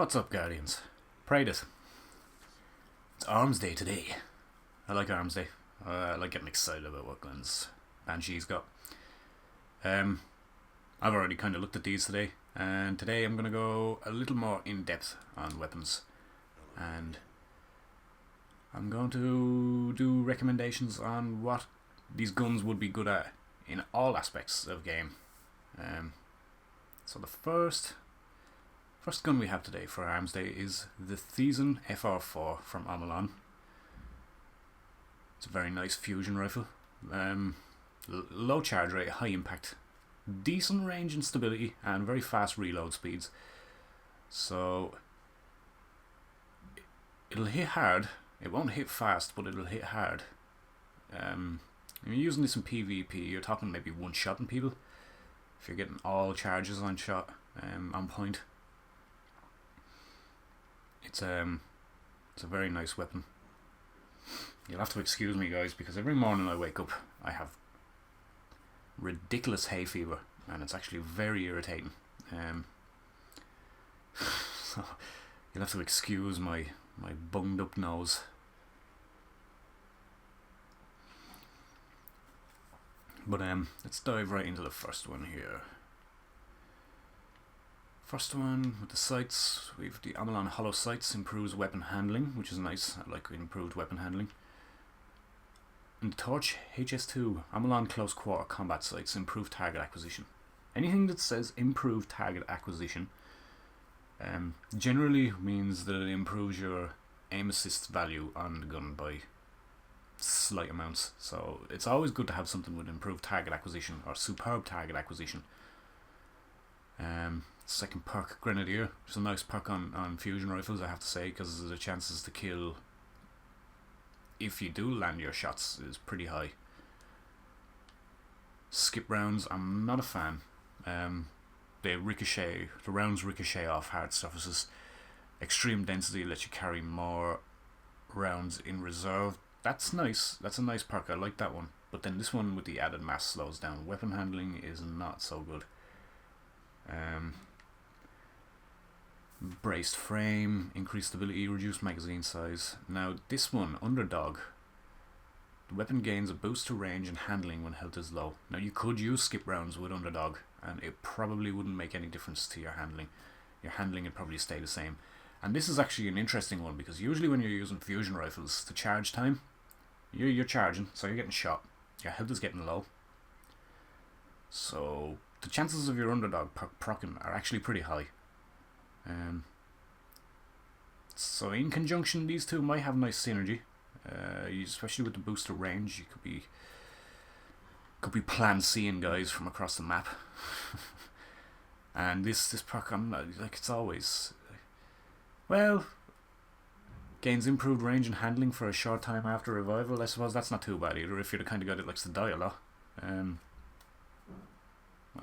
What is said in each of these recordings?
What's up, Guardians? Prayed it. It's Armsday today. I like Armsday. I like getting excited about what guns Banshee's got. I've already kind of looked at these today, and today I'm going to go a little more in depth on weapons, and I'm going to do recommendations on what these guns would be good at in all aspects of game. So the first gun we have today for Armsday is the Thiessen FR4 from Omelon. It's a very nice fusion rifle. Low charge rate, high impact, decent range and stability, and very fast reload speeds. So it'll hit hard. It won't hit fast, but it'll hit hard. You're using this in PvP, you're talking maybe one-shotting people. If you're getting all charges on shot, on point. It's a very nice weapon. You'll have to excuse me, guys, because every morning I wake up I have ridiculous hay fever, and it's actually very irritating. So you'll have to excuse my bunged up nose. But let's dive right into the first one here. First one with the sights, we've the Omelon hollow sights, improves weapon handling, which is nice. I like improved weapon handling. And the Torch HS2 Omelon close quarter combat sights, improved target acquisition. Anything that says improved target acquisition generally means that it improves your aim assist value on the gun by slight amounts. So it's always good to have something with improved target acquisition or superb target acquisition. Second perk, Grenadier, which is a nice perk on fusion rifles, I have to say, because the chances to kill if you do land your shots is pretty high. Skip rounds, I'm not a fan. The rounds ricochet off hard surfaces. Extreme density lets you carry more rounds in reserve. That's nice. That's a nice perk. I like that one. But then this one with the added mass slows down. Weapon handling is not so good. Braced frame, increased stability, reduced magazine size. Now this one, Underdog, the weapon gains a boost to range and handling when health is low. Now you could use skip rounds with Underdog and it probably wouldn't make any difference to your handling. Your handling would probably stay the same. And this is actually an interesting one, because usually when you're using fusion rifles, the charge time, you're charging, so you're getting shot. Your health is getting low. So the chances of your Underdog proccing are actually pretty high. So in conjunction, these two might have nice synergy, especially with the booster range. You could be plan seeing guys from across the map. And this perk, I'm like, it's always, well, gains improved range and handling for a short time after revival. I suppose that's not too bad either if you're the kind of guy that likes to die a lot. I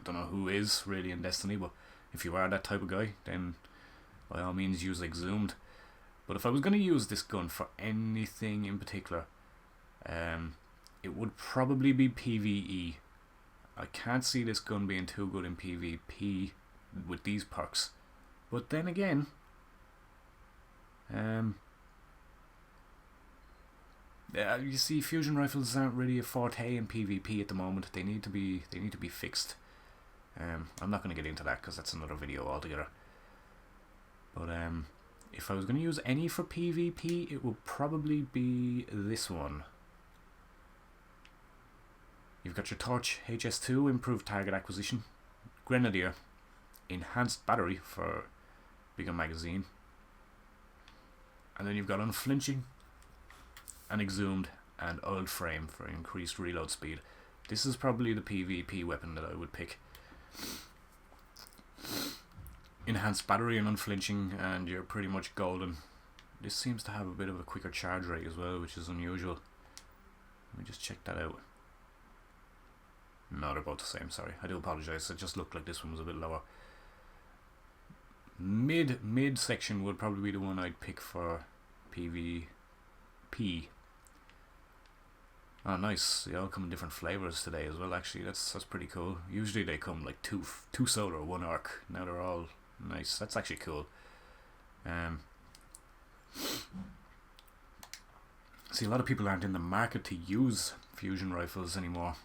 don't know who is really in Destiny, but if you are that type of guy, then by all means use Exhumed. But if I was going to use this gun for anything in particular, it would probably be PvE. I can't see this gun being too good in PvP with these perks. But then again, you see, fusion rifles aren't really a forte in PvP at the moment. They need to be fixed. I'm not going to get into that because that's another video altogether. But if I was going to use any for PvP, it would probably be this one. You've got your Torch HS2, improved target acquisition, Grenadier, enhanced battery for bigger magazine, and then you've got unflinching and exhumed and oiled frame for increased reload speed. This is probably the PvP weapon that I would pick. Enhanced battery and unflinching, and you're pretty much golden. This seems to have a bit of a quicker charge rate as well, which is unusual. Let me just check that out. No, they're both the same, sorry. I do apologise, it just looked like this one was a bit lower. Mid section would probably be the one I'd pick for PvP. Oh, nice. They all come in different flavours today as well, actually. That's pretty cool. Usually they come like two solar, one arc. Now they're all nice. That's actually cool. See, a lot of people aren't in the market to use fusion rifles anymore.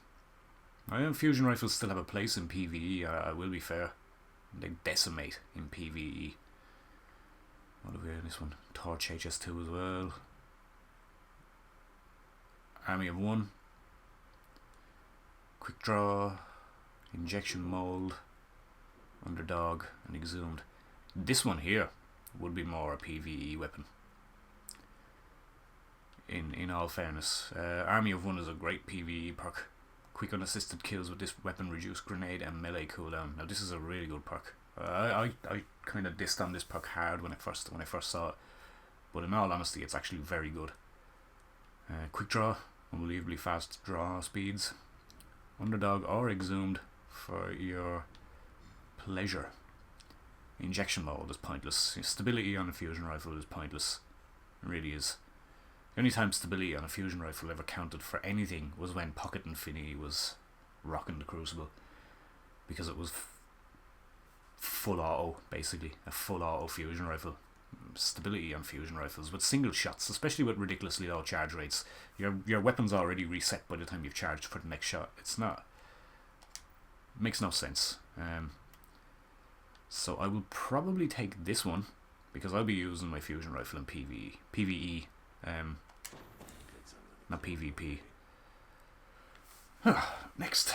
I know fusion rifles still have a place in PvE, I will be fair. They decimate in PvE. What have we in this one? Torch HS2 as well. Army of One. Quick Draw. Injection Mold. Underdog and Exhumed. This one here would be more a PvE weapon. In all fairness. Army of One is a great PvE perk. Quick unassisted kills with this weapon reduce grenade and melee cooldown. Now this is a really good perk. I kind of dissed on this perk hard when I first saw it, but in all honesty, it's actually very good. Quick Draw, unbelievably fast draw speeds. Underdog or Exhumed for your pleasure. Injection Mold is pointless. Stability on a fusion rifle is pointless. It really is. The only time stability on a fusion rifle ever counted for anything was when Pocket Infinity was rocking the Crucible, because it was full auto, basically a full auto fusion rifle. Stability on fusion rifles with single shots, especially with ridiculously low charge rates, your weapon's already reset by the time you've charged for the next shot. It makes no sense. So I will probably take this one because I'll be using my fusion rifle in PvE. Not PvP. Next,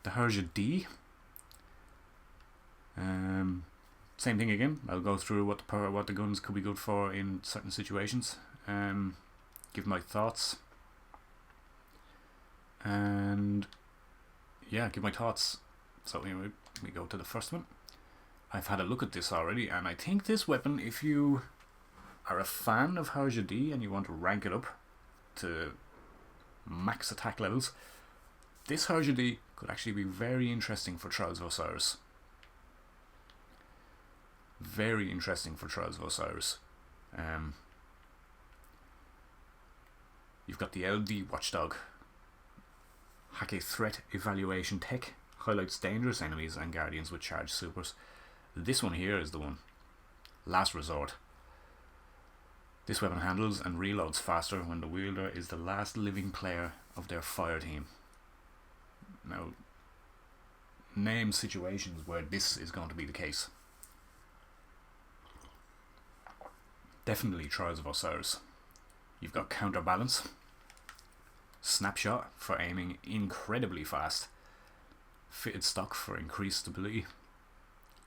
the Herja D. Same thing again. I'll go through what the guns could be good for in certain situations. Give my thoughts. And yeah, give my thoughts. So anyway, we go to the first one. I've had a look at this already, and I think this weapon, if you are a fan of Herja D and you want to rank it up to max attack levels, this Herja D could actually be very interesting for Trials of Osiris. Very interesting for Trials of Osiris. You've got the LD Watchdog. Hack a threat evaluation tech. Highlights dangerous enemies and guardians with charged supers. This one here is the one. Last Resort. This weapon handles and reloads faster when the wielder is the last living player of their fire team. Now, name situations where this is going to be the case. Definitely Trials of Osiris. You've got Counterbalance. Snapshot for aiming incredibly fast. Fitted stock for increased stability.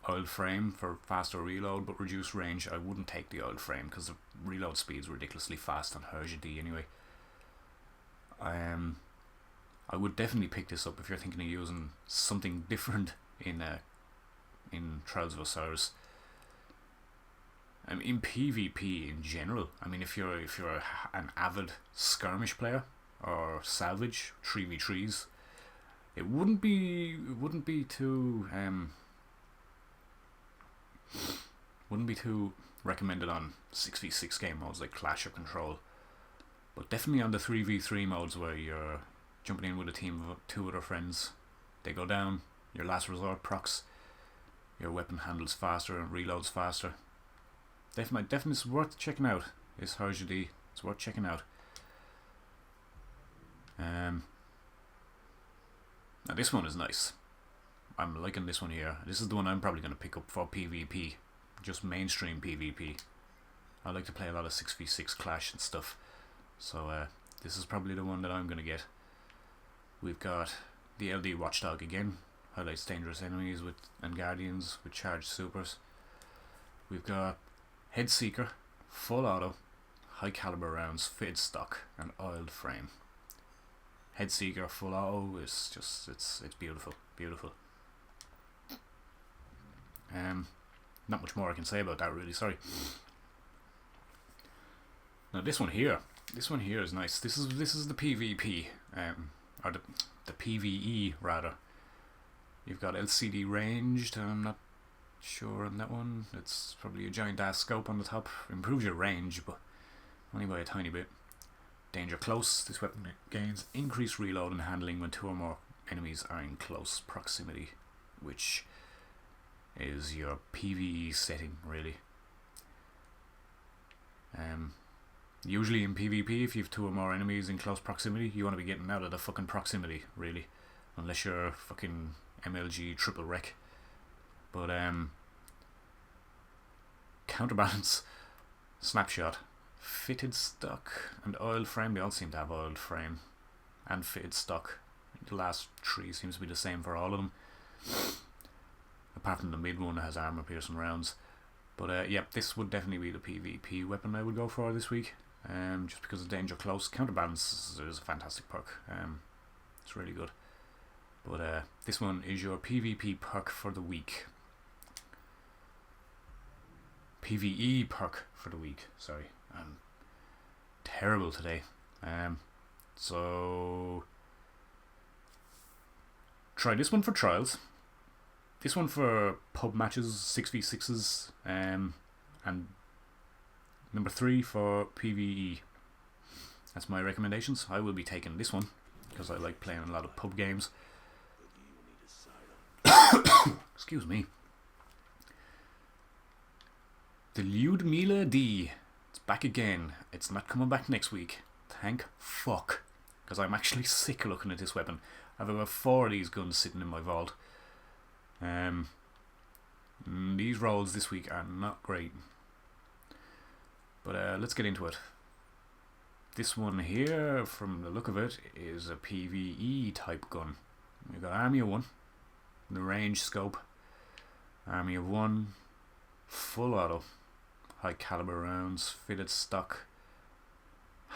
Oiled frame for faster reload but reduced range. I wouldn't take the oiled frame because the reload speed's ridiculously fast on Herja D anyway. I would definitely pick this up if you're thinking of using something different in Trials of Osiris. In PvP in general, I mean, if you're an avid skirmish player or salvage 3v3s, it wouldn't be too recommended on 6v6 game modes like Clash or Control, but definitely on the 3v3 modes where you're jumping in with a team of 2 other friends. They go down, your Last Resort procs, your weapon handles faster and reloads faster. Definitely it's worth checking out. Is Herja D. It's worth checking out. Now this one is nice. I'm liking this one here. This is the one I'm probably going to pick up for PvP. Just mainstream PvP. I like to play a lot of 6v6 Clash and stuff. So this is probably the one that I'm going to get. We've got the LD Watchdog again. Highlights dangerous enemies and guardians with charged supers. We've got Head Seeker, full auto, high caliber rounds, fitted stock and oiled frame. Head Seeker full auto is just it's beautiful. Not much more I can say about that really, sorry. Now this one here is nice. This is the PvP, or the PvE rather. You've got LCD ranged, I'm not sure on that one. It's probably a giant ass scope on the top. Improves your range, but only by a tiny bit. Danger close. This weapon gains increased reload and handling when 2 or more enemies are in close proximity, which is your PvE setting really. Usually in PvP, if you have 2 or more enemies in close proximity, you want to be getting out of the fucking proximity, really. Unless you're fucking MLG triple wreck. But, counterbalance, snapshot, fitted stock, and oiled frame. They all seem to have oiled frame and fitted stock. The last 3 seems to be the same for all of them. Apart from the mid one that has armor piercing rounds. But yeah, this would definitely be the PvP weapon I would go for this week. Just because of danger close. Counterbalance is a fantastic perk. It's really good. But this one is your PvP perk for the week. PvE perk for the week. Sorry, I'm terrible today. So try this one for trials. This one for pub matches, 6v6s, and number 3 for PvE. That's my recommendations. I will be taking this one because I like playing a lot of pub games. Excuse me. The Ludmila D. It's back again. It's not coming back next week. Thank fuck. Because I'm actually sick looking at this weapon. I have about 4 of these guns sitting in my vault. These rolls this week are not great. But let's get into it. This one here, from the look of it, is a PvE type gun. We've got Army of 1, the range scope. Army of 1, full auto, high caliber rounds, fitted stock,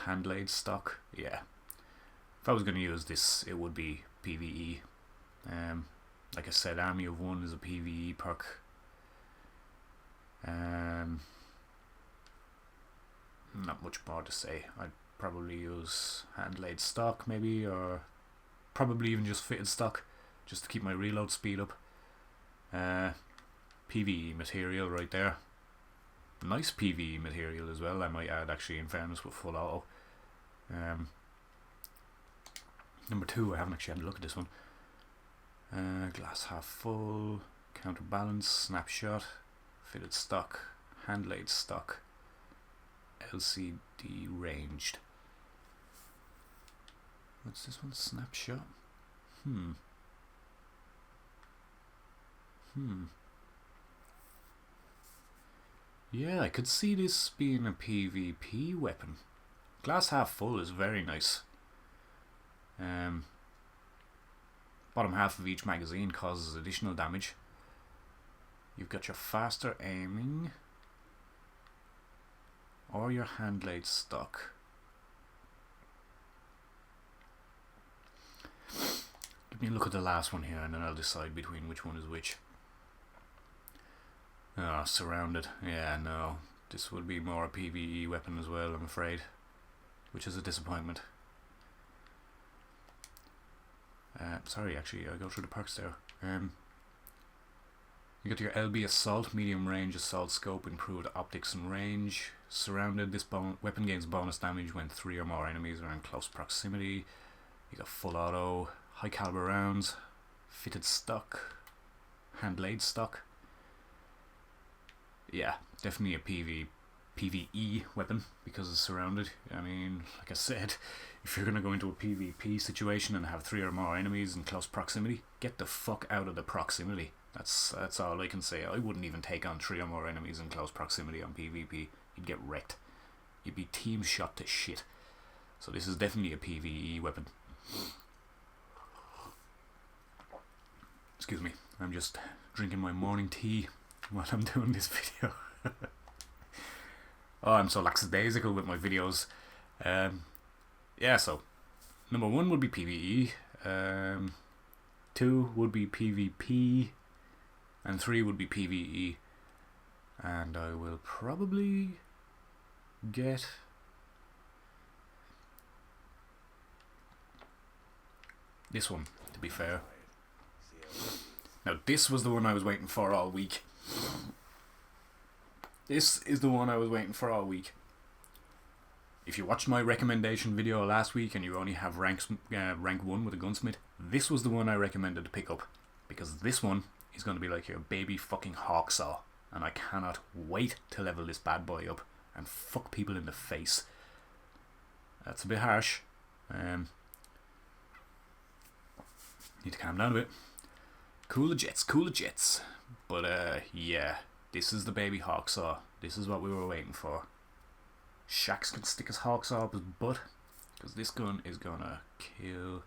hand laid stock. Yeah. If I was going to use this, it would be PvE. Like I said, Army of 1 is a PvE perk. Not much more to say. I'd probably use hand laid stock maybe, or probably even just fitted stock, just to keep my reload speed up. PvE material right there. Nice PvE material as well, I might add, actually, in fairness, with full auto. Number 2, I haven't actually had a look at this one. Glass half full, counterbalance, snapshot, fitted stock, hand laid stock, LCD ranged. What's this one? Snapshot? Yeah, I could see this being a PvP weapon. Glass half full is very nice. Bottom half of each magazine causes additional damage. You've got your faster aiming or your hand laid stock. Give me a look at the last one here and then I'll decide between which one is which. Ah, surrounded. Yeah, no. This would be more a PvE weapon as well, I'm afraid. Which is a disappointment. Sorry, actually, I'll go through the perks there. You got your LB Assault, medium range assault scope, improved optics and range. Surrounded, this weapon gains bonus damage when 3 or more enemies are in close proximity. You got full auto, high caliber rounds, fitted stock, hand laid stock. Yeah, definitely a PvE weapon because it's surrounded. I mean, like I said, if you're going to go into a PvP situation and have 3 or more enemies in close proximity, get the fuck out of the proximity. That's all I can say. I wouldn't even take on 3 or more enemies in close proximity on PvP. You'd get wrecked. You'd be team shot to shit. So this is definitely a PvE weapon. Excuse me, I'm just drinking my morning tea while I'm doing this video. Oh, I'm so lackadaisical with my videos. Yeah, so number 1 would be PvE, 2 would be PvP, and 3 would be PvE. And I will probably get this one, to be fair. Now, this was the one I was waiting for all week. This is the one I was waiting for all week. If you watched my recommendation video last week and you only have rank 1 with a gunsmith, this was the one I recommended to pick up. Because this one is going to be like your baby fucking hawksaw. And I cannot wait to level this bad boy up. and fuck people in the face. That's a bit harsh. Need to calm down a bit. Cool the jets. But yeah, this is the baby Hawksaw. This is what we were waiting for. Shax can stick his Hawksaw up his butt, because this gun is gonna kill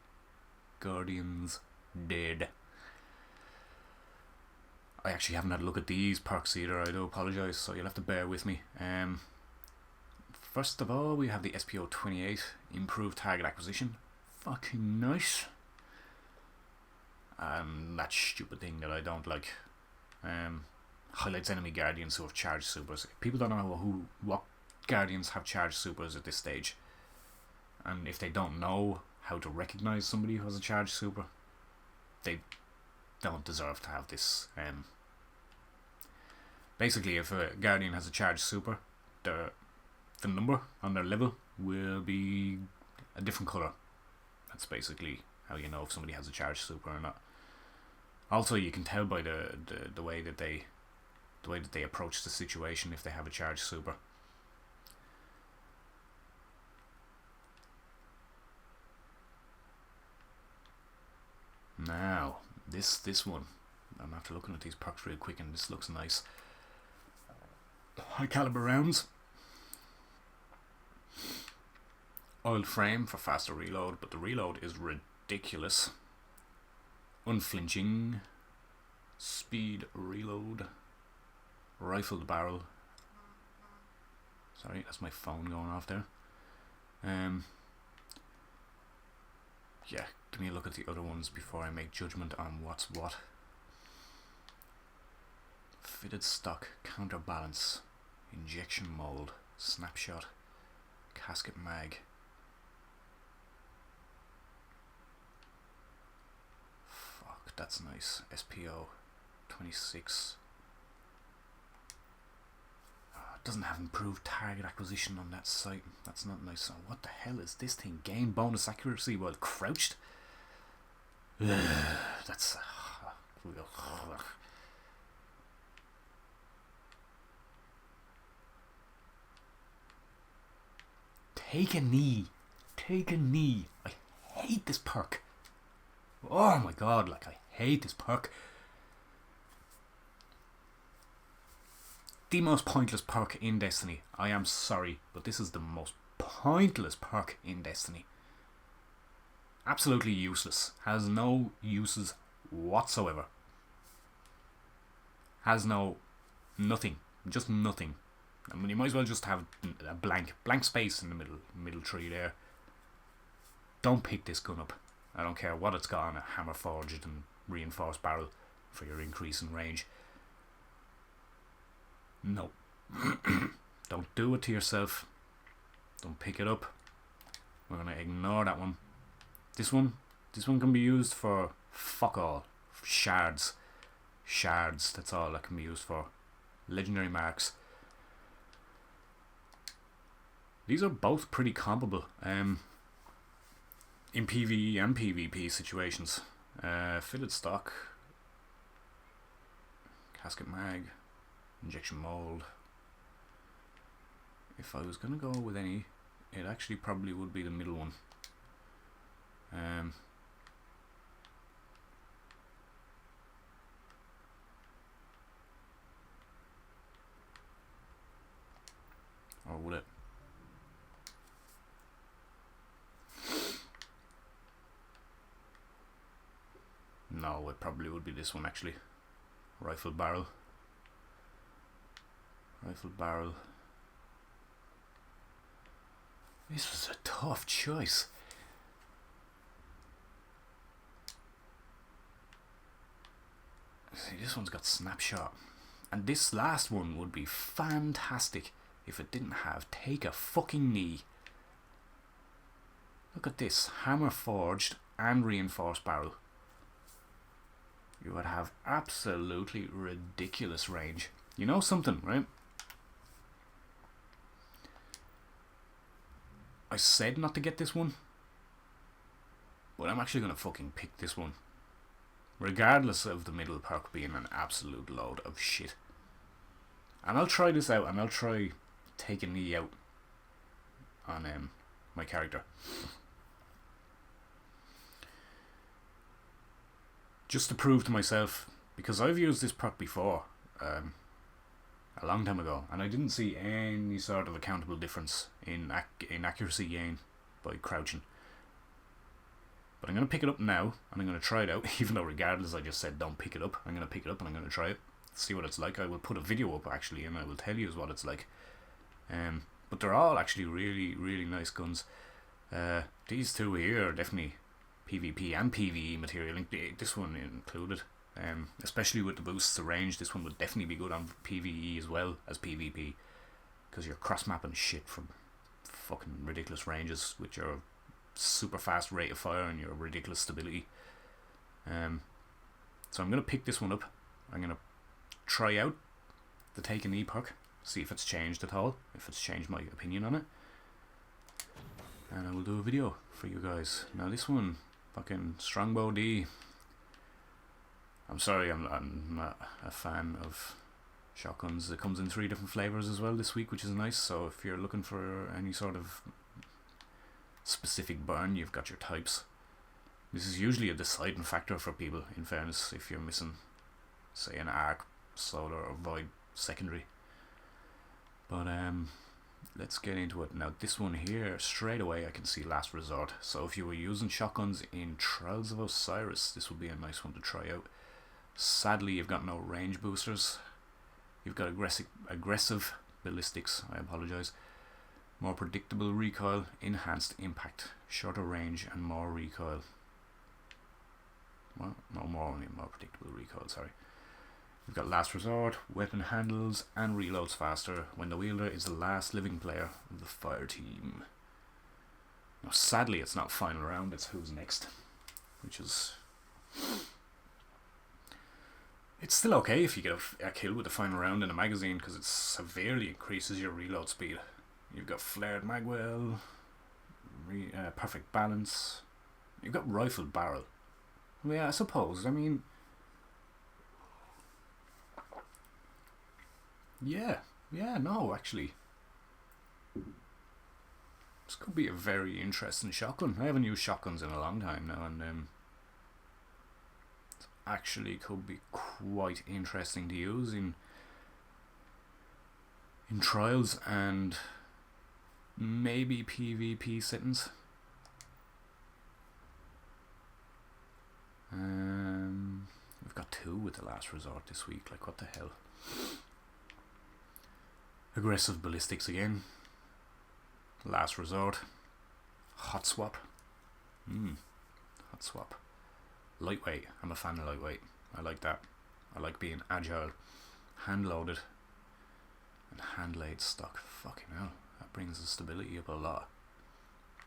Guardians dead. I actually haven't had a look at these perks either, I do apologise, so you'll have to bear with me. First of all, we have the SPO-28, improved target acquisition. Fucking nice. And that stupid thing that I don't like. Highlights enemy Guardians who have charged supers. People don't know what Guardians have charged supers at this stage. And if they don't know how to recognise somebody who has a charged super, they don't deserve to have this. Basically, if a Guardian has a charged super, the number on their level will be a different colour. That's basically how you know if somebody has a charged super or not. Also, you can tell by the way that they approach the situation if they have a charged super. Now, this one, I'm after looking at these perks real quick, and this looks nice. High caliber rounds. Oiled frame for faster reload, but the reload is ridiculous. Unflinching. Speed reload. Rifled barrel. Sorry, that's my phone going off there. Yeah, give me a look at the other ones before I make judgment on what's what. Fitted stock, counterbalance, injection mold, snapshot, casket mag. Fuck, that's nice. SPO 26. It doesn't have improved target acquisition on that site. That's not nice. So what the hell is this thing? Gain bonus accuracy while crouched? That's real. Take a knee. I hate this perk. Oh my god, like I hate this perk. The most pointless perk in Destiny. I am sorry, but this is the most pointless perk in Destiny. Absolutely useless. Has no uses whatsoever. Has nothing. Just nothing. I mean, you might as well just have a blank space in the middle tree there. Don't pick this gun up. I don't care what it's got on, a hammer forged and reinforced barrel for your increase in range. No. Don't do it to yourself. Don't pick it up. We're gonna ignore that one. This one can be used for fuck all. Shards. That's all that can be used for. Legendary marks. These are both pretty comparable in PvE and PvP situations. Fitted stock, casket mag, injection mold. If I was gonna go with any, it actually probably would be the middle one. Or would it? No, it probably would be this one actually. Rifle barrel. This was a tough choice. See, this one's got snapshot. And this last one would be fantastic if it didn't have take a fucking knee. Look at this. Hammer forged and reinforced barrel. You would have absolutely ridiculous range. You know something, right? I said not to get this one, but I'm actually going to fucking pick this one. Regardless of the middle perk being an absolute load of shit. And I'll try this out, and I'll try take a knee out on my character. Just to prove to myself, because I've used this perk before, a long time ago, and I didn't see any sort of accountable difference in accuracy gain by crouching. But I'm going to pick it up now, and I'm going to try it out, even though regardless I just said don't pick it up. I'm going to pick it up and I'm going to try it, see what it's like. I will put a video up actually, and I will tell you what it's like. But they're all actually really, really nice guns. These two here are definitely PvP and PvE material, this one included. Especially with the boosts of range, this one would definitely be good on PvE as well as PvP, because you're cross-mapping shit from fucking ridiculous ranges with your super fast rate of fire and your ridiculous stability. So I'm going to pick this one up. I'm going to try out the Take a Knee perk, see if it's changed at all, if it's changed my opinion on it, and I will do a video for you guys. Now this one, fucking Strongbow D. I'm sorry, I'm not a fan of shotguns. It comes in 3 different flavours as well this week, which is nice. So if you're looking for any sort of specific burn, you've got your types. This is usually a deciding factor for people, in fairness, if you're missing, say, an arc, solar or void secondary. But let's get into it. Now this one here, straight away I can see Last Resort. So if you were using shotguns in Trials of Osiris, this would be a nice one to try out. Sadly, you've got no range boosters. You've got aggressive ballistics, I apologise. More predictable recoil, enhanced impact, shorter range and more recoil. Well, no, more predictable recoil, sorry. You've got Last Resort, weapon handles and reloads faster when the wielder is the last living player of the fire team. Now sadly it's not final round, it's who's next, which is... It's still okay if you get a kill with the final round in a magazine, because it severely increases your reload speed. You've got flared magwell, perfect balance. You've got rifled barrel. Yeah, I suppose. I mean, yeah, no, actually, this could be a very interesting shotgun. I haven't used shotguns in a long time now, and actually could be quite interesting to use in trials and maybe PvP settings. We've got 2 with the Last Resort this week, like what the hell. Aggressive ballistics again. Last Resort. Hot swap. Hot swap. Lightweight. I'm a fan of lightweight. I like that. I like being agile. Hand loaded. And hand laid stock. Fucking hell. That brings the stability up a lot.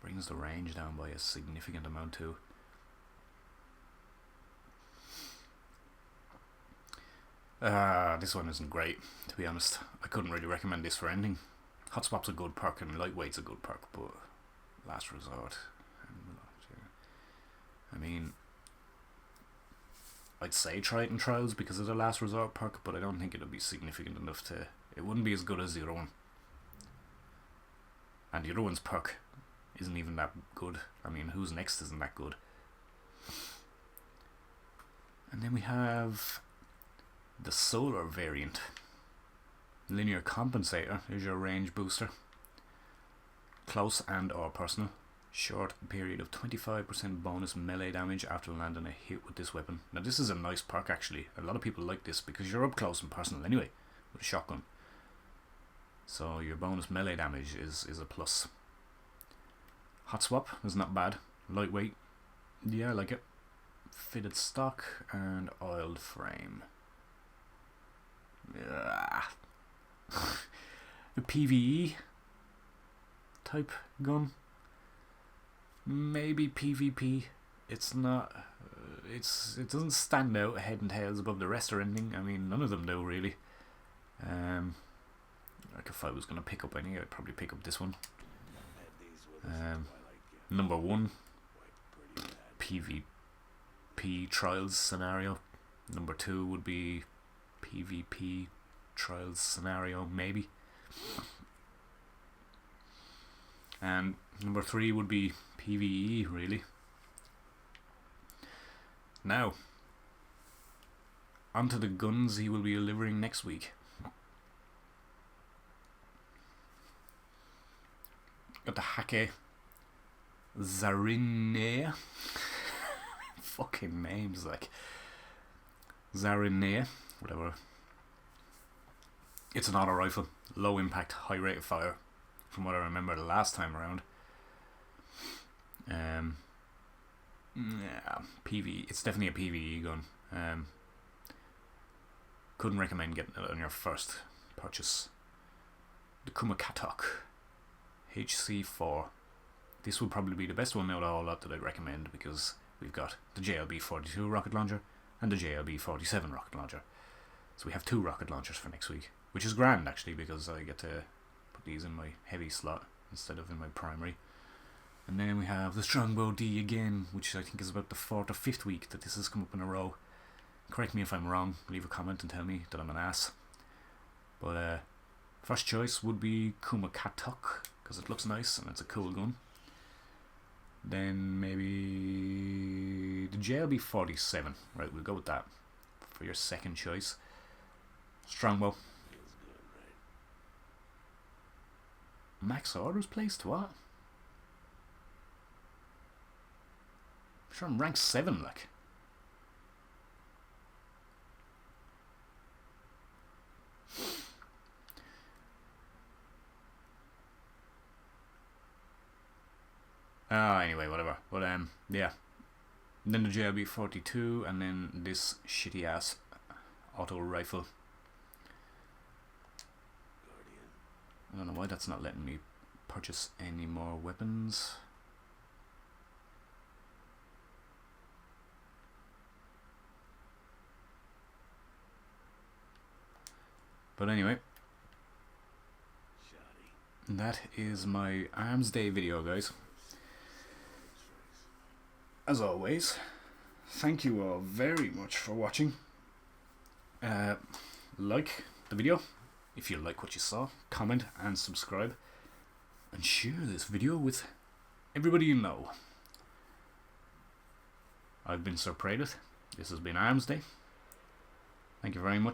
Brings the range down by a significant amount too. This one isn't great, to be honest. I couldn't really recommend this for anything. Hot swap's a good perk and lightweight's a good perk, but Last Resort. I mean, I'd say try it in trials because of the Last Resort perk, but I don't think it'll be significant enough to... It wouldn't be as good as the other one. And the other one's perk isn't even that good. I mean, who's next isn't that good. And then we have the solar variant. Linear compensator is your range booster. Close and or personal. Short period of 25% bonus melee damage after landing a hit with this weapon. Now this is a nice perk actually. A lot of people like this because you're up close and personal anyway with a shotgun. So your bonus melee damage is a plus. Hot swap is not bad. Lightweight. Yeah, I like it. Fitted stock and oiled frame. Yeah. A PvE type gun. Maybe PvP. It's not. It doesn't stand out head and tails above the rest or anything. I mean, none of them do really. Like if I was gonna pick up any, I'd probably pick up this one. Number 1, PvP trials scenario. Number 2 would be PvP trials scenario, maybe. And number 3 would be PvE, really. Now, onto the guns he will be delivering next week. Got the Hake Zarinea. Fucking names, like Zarinea, whatever. It's an auto rifle, low impact, high rate of fire, from what I remember the last time around. Yeah, PvE. It's definitely a PvE gun. Couldn't recommend getting it on your first purchase. The Kumakatok HC4. This would probably be the best one out of all lot that I'd recommend, because we've got the JLB-42 rocket launcher and the JLB-47 rocket launcher. So we have 2 rocket launchers for next week, which is grand actually, because I get to put these in my heavy slot instead of in my primary. And then we have the Strongbow D again, which I think is about the 4th or 5th week that this has come up in a row. Correct me if I'm wrong, leave a comment and tell me that I'm an ass. But first choice would be Kumakatok, because it looks nice and it's a cool gun. Then maybe the JLB-47, right, we'll go with that for your second choice. Strongbow. Max orders placed, what? I'm sure I'm rank 7, like. Anyway, whatever. But yeah. Then the JLB-42, and then this shitty ass auto rifle. I don't know why that's not letting me purchase any more weapons. But anyway, that is my Armsday video, guys. As always, thank you all very much for watching. Like the video if you like what you saw, comment and subscribe, and share this video with everybody you know. I've been Sir Praedith. This has been Armsday. Thank you very much.